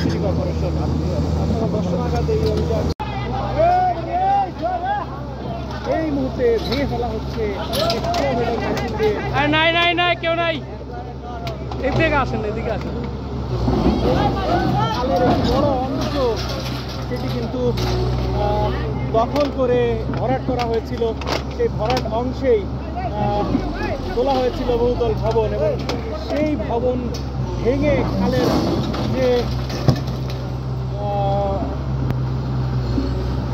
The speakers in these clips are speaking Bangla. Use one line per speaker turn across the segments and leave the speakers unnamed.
City corporation. আপনারা 10 নাগাদ এই অভিযান এই মুহূর্তে ভেঙে ফেলা হচ্ছে।
নাই নাই নাই, কেউ নাই, এদিকে আসেন, এদিকে আসেন।
খালের বড় অংশ সেটি কিন্তু দখল করে ভরাট করা হয়েছিল। সেই ভরাট অংশেই তোলা হয়েছিল বহুতল ভবন, এবং সেই ভবন ভেঙে খালের যে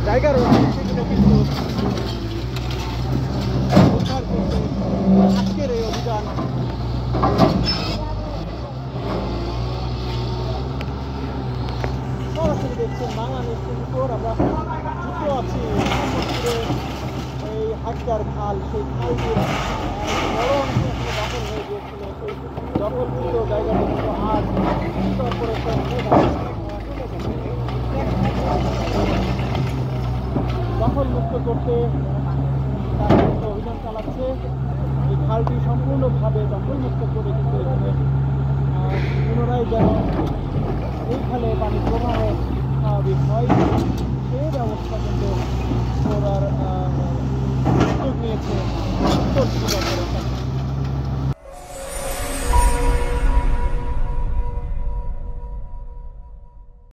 জায়গা রয়েছে সেগুলো কিন্তু উদ্ধার করতে আজকের এই অভিযান। সরাসরি দেখছেন বাংলাদেশ 24। আমরা যুক্ত আছি এই হাক্কার খাল, সেই খালটির বড় অংশ দখল হয়ে গিয়েছিল। সেই দখলকৃত জায়গাটি কিন্তু আজ কর্পোরেশন দখল মুক্ত করতে তারা কিন্তু অভিযান চালাচ্ছে। এই খালটি সম্পূর্ণভাবে দখলমুক্ত করে কিন্তু এখানে পুনরায় যেন এই খালে পানি প্রবাহ স্বাভাবিক হয় সেই ব্যবস্থা কিন্তু করার উদ্যোগ নিয়েছে উত্তর সিটি কর্পোরেশন।